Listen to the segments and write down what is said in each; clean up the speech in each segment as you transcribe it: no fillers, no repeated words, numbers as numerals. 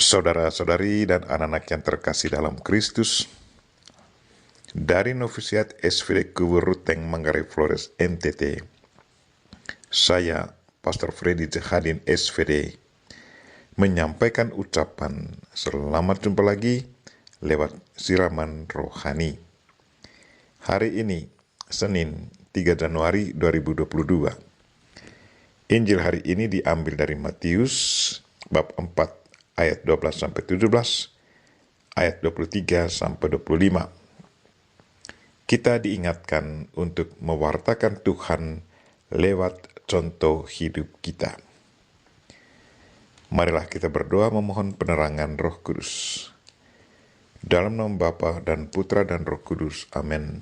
Saudara-saudari dan anak-anak yang terkasih dalam Kristus, dari Novisiat SVD Kubur Ruteng Manggarai Flores NTT, saya Pastor Freddy Jehadin SVD menyampaikan ucapan selamat jumpa lagi lewat siraman rohani. Hari ini Senin 3 Januari 2022. Injil hari ini diambil dari Matius bab 4 ayat 12-17, ayat 23-25. Kita diingatkan untuk mewartakan Tuhan lewat contoh hidup kita. Marilah kita berdoa memohon penerangan Roh Kudus. Dalam nama Bapa dan Putra dan Roh Kudus. Amin.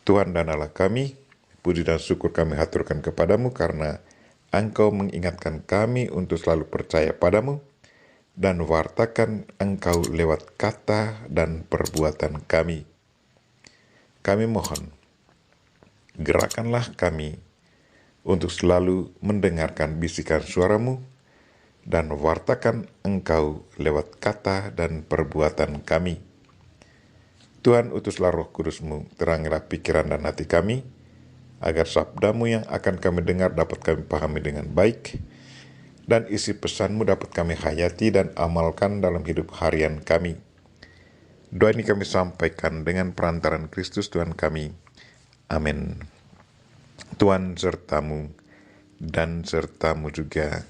Tuhan dan Allah kami, puji dan syukur kami haturkan kepadamu karena Engkau mengingatkan kami untuk selalu percaya padamu dan wartakan Engkau lewat kata dan perbuatan kami. Kami mohon, gerakanlah kami untuk selalu mendengarkan bisikan suaramu dan wartakan Engkau lewat kata dan perbuatan kami. Tuhan, utuslah Roh Kudus-Mu, terangilah pikiran dan hati kami, agar sabdamu yang akan kami dengar dapat kami pahami dengan baik, dan isi pesanmu dapat kami hayati dan amalkan dalam hidup harian kami. Doa ini kami sampaikan dengan perantaran Kristus Tuhan kami. Amin. Tuhan sertamu dan sertamu juga.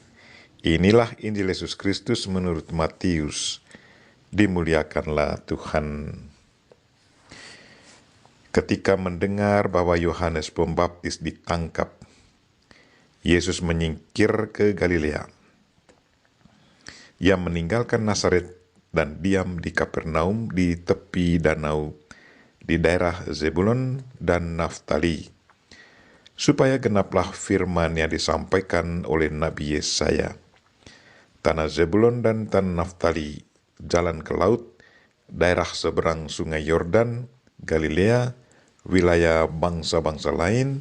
Inilah Injil Yesus Kristus menurut Matius. Dimuliakanlah Tuhan. Ketika mendengar bahwa Yohanes Pembaptis ditangkap, Yesus menyingkir ke Galilea. Ia meninggalkan Nazaret dan diam di Kapernaum di tepi danau di daerah Zebulon dan Naftali, supaya genaplah firman yang disampaikan oleh Nabi Yesaya. Tanah Zebulon dan tanah Naftali, jalan ke laut, daerah seberang sungai Yordan, Galilea, wilayah bangsa-bangsa lain,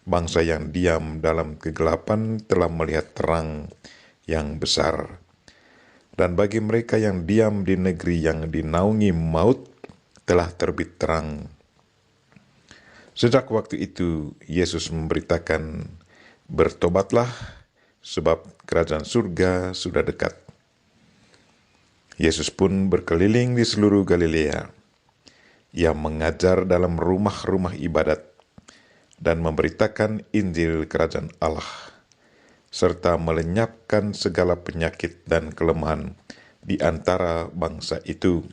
bangsa yang diam dalam kegelapan telah melihat terang yang besar. Dan bagi mereka yang diam di negeri yang dinaungi maut, telah terbit terang. Sejak waktu itu, Yesus memberitakan, bertobatlah, sebab kerajaan surga sudah dekat. Yesus pun berkeliling di seluruh Galilea. Ia mengajar dalam rumah-rumah ibadat dan memberitakan Injil Kerajaan Allah, serta melenyapkan segala penyakit dan kelemahan di antara bangsa itu.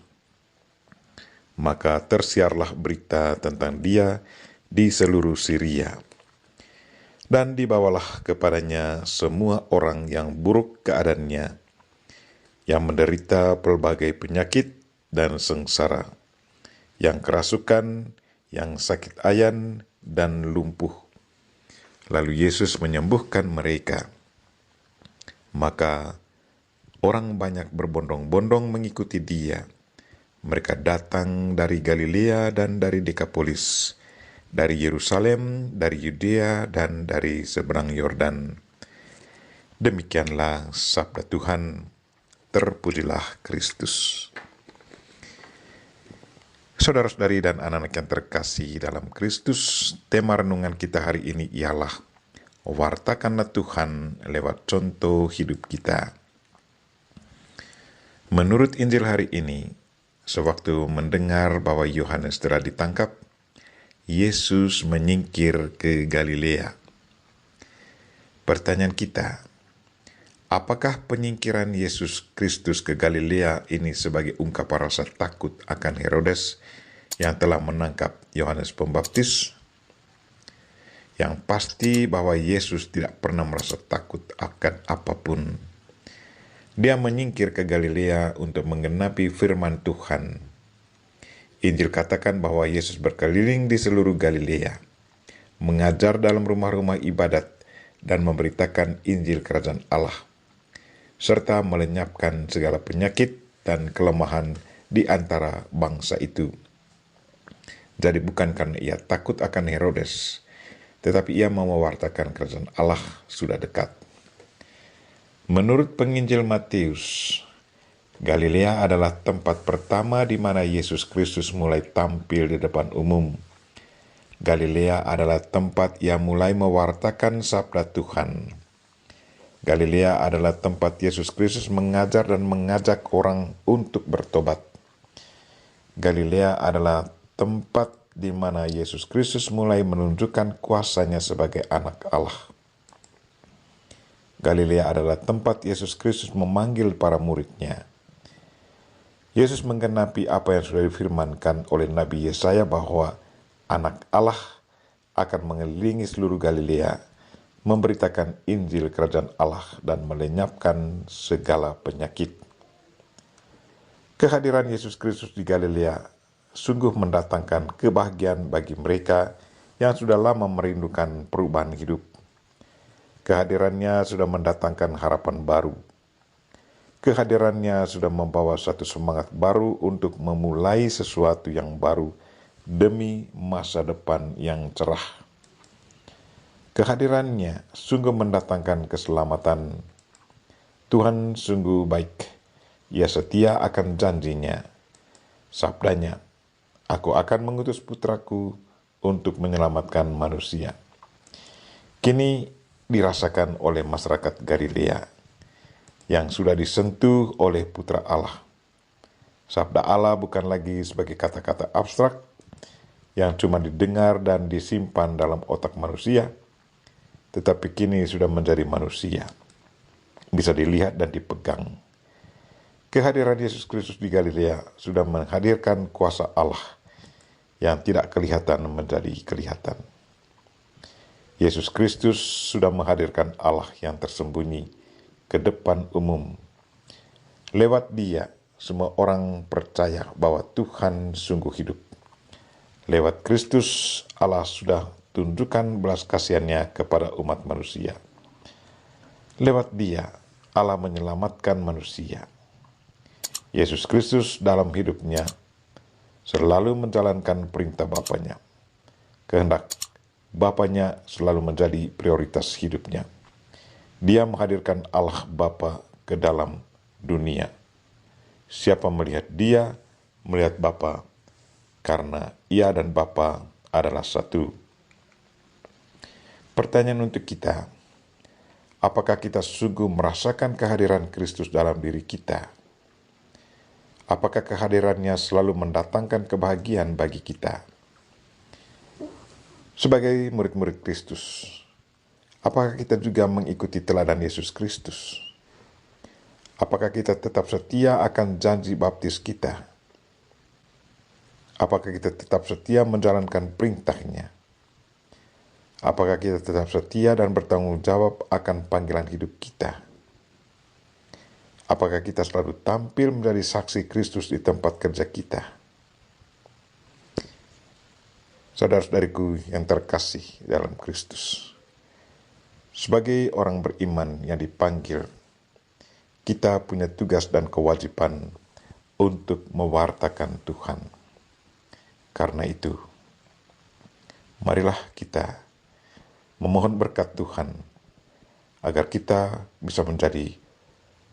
Maka tersiarlah berita tentang Dia di seluruh Syria, dan dibawalah kepadanya semua orang yang buruk keadaannya, yang menderita pelbagai penyakit dan sengsara, yang kerasukan, yang sakit ayan, dan lumpuh. Lalu Yesus menyembuhkan mereka. Maka orang banyak berbondong-bondong mengikuti Dia. Mereka datang dari Galilea dan dari Dekapolis, dari Yerusalem, dari Yudea, dan dari seberang Yordan. Demikianlah sabda Tuhan. Terpujilah Kristus. Saudara-saudari dan anak-anak yang terkasih dalam Kristus, tema renungan kita hari ini ialah wartakanlah Tuhan lewat contoh hidup kita. Menurut Injil hari ini, sewaktu mendengar bahwa Yohanes telah ditangkap, Yesus menyingkir ke Galilea. Pertanyaan kita, apakah penyingkiran Yesus Kristus ke Galilea ini sebagai ungkapan rasa takut akan Herodes yang telah menangkap Yohanes Pembaptis? Yang pasti bahwa Yesus tidak pernah merasa takut akan apapun. Dia menyingkir ke Galilea untuk menggenapi firman Tuhan. Injil katakan bahwa Yesus berkeliling di seluruh Galilea, mengajar dalam rumah-rumah ibadat dan memberitakan Injil Kerajaan Allah, serta melenyapkan segala penyakit dan kelemahan di antara bangsa itu. Jadi bukan karena ia takut akan Herodes, tetapi ia mau mewartakan kerajaan Allah sudah dekat. Menurut penginjil Matius, Galilea adalah tempat pertama di mana Yesus Kristus mulai tampil di depan umum. Galilea adalah tempat ia mulai mewartakan sabda Tuhan. Galilea adalah tempat Yesus Kristus mengajar dan mengajak orang untuk bertobat. Galilea adalah tempat di mana Yesus Kristus mulai menunjukkan kuasanya sebagai anak Allah. Galilea adalah tempat Yesus Kristus memanggil para muridnya. Yesus menggenapi apa yang sudah difirmankan oleh Nabi Yesaya bahwa anak Allah akan mengelilingi seluruh Galilea, memberitakan Injil Kerajaan Allah dan melenyapkan segala penyakit. Kehadiran Yesus Kristus di Galilea sungguh mendatangkan kebahagiaan bagi mereka yang sudah lama merindukan perubahan hidup. Kehadirannya sudah mendatangkan harapan baru. Kehadirannya sudah membawa satu semangat baru untuk memulai sesuatu yang baru demi masa depan yang cerah. Kehadirannya sungguh mendatangkan keselamatan. Tuhan sungguh baik. Ia setia akan janjinya. Sabdanya, "Aku akan mengutus putraku untuk menyelamatkan manusia." Kini dirasakan oleh masyarakat Galilea yang sudah disentuh oleh Putra Allah. Sabda Allah bukan lagi sebagai kata-kata abstrak yang cuma didengar dan disimpan dalam otak manusia, tetapi kini sudah menjadi manusia, bisa dilihat dan dipegang. Kehadiran Yesus Kristus di Galilea sudah menghadirkan kuasa Allah yang tidak kelihatan menjadi kelihatan. Yesus Kristus sudah menghadirkan Allah yang tersembunyi ke depan umum. Lewat Dia, semua orang percaya bahwa Tuhan sungguh hidup. Lewat Kristus, Allah sudah tunjukkan belas kasihan-Nya kepada umat manusia. Lewat Dia, Allah menyelamatkan manusia. Yesus Kristus dalam hidupnya selalu menjalankan perintah Bapanya. Kehendak Bapanya selalu menjadi prioritas hidupnya. Dia menghadirkan Allah Bapa ke dalam dunia. Siapa melihat Dia, melihat Bapa, karena Ia dan Bapa adalah satu. Pertanyaan untuk kita, apakah kita sungguh merasakan kehadiran Kristus dalam diri kita? Apakah kehadirannya selalu mendatangkan kebahagiaan bagi kita? Sebagai murid-murid Kristus, apakah kita juga mengikuti teladan Yesus Kristus? Apakah kita tetap setia akan janji baptis kita? Apakah kita tetap setia menjalankan perintah-Nya? Apakah kita tetap setia dan bertanggung jawab akan panggilan hidup kita? Apakah kita selalu tampil menjadi saksi Kristus di tempat kerja kita? Saudara-saudariku yang terkasih dalam Kristus, sebagai orang beriman yang dipanggil, kita punya tugas dan kewajiban untuk mewartakan Tuhan. Karena itu, marilah kita memohon berkat Tuhan agar kita bisa menjadi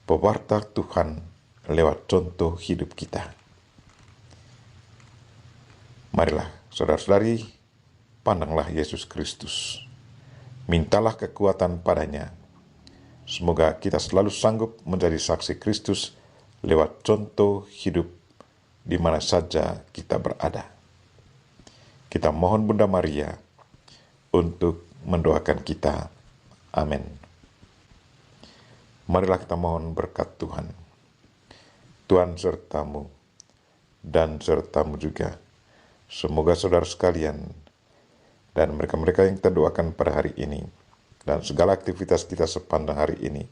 pewarta Tuhan lewat contoh hidup kita. Marilah saudara-saudari, pandanglah Yesus Kristus. Mintalah kekuatan padanya. Semoga kita selalu sanggup menjadi saksi Kristus lewat contoh hidup di mana saja kita berada. Kita mohon Bunda Maria untuk mendoakan kita. Amin. Marilah kita mohon berkat Tuhan. Tuhan sertamu dan sertamu juga. Semoga saudara sekalian dan mereka-mereka yang kita doakan pada hari ini dan segala aktivitas kita sepanjang hari ini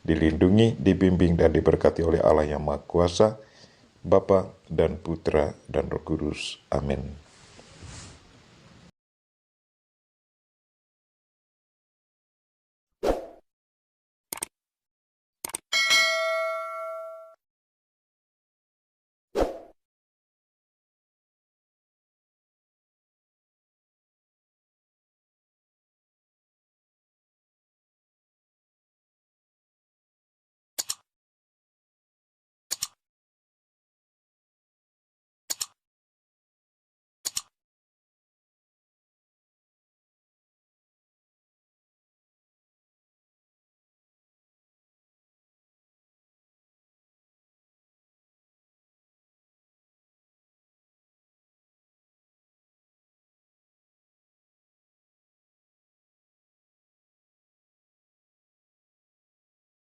dilindungi, dibimbing, dan diberkati oleh Allah yang Maha Kuasa, Bapa dan Putra dan Roh Kudus. Amin.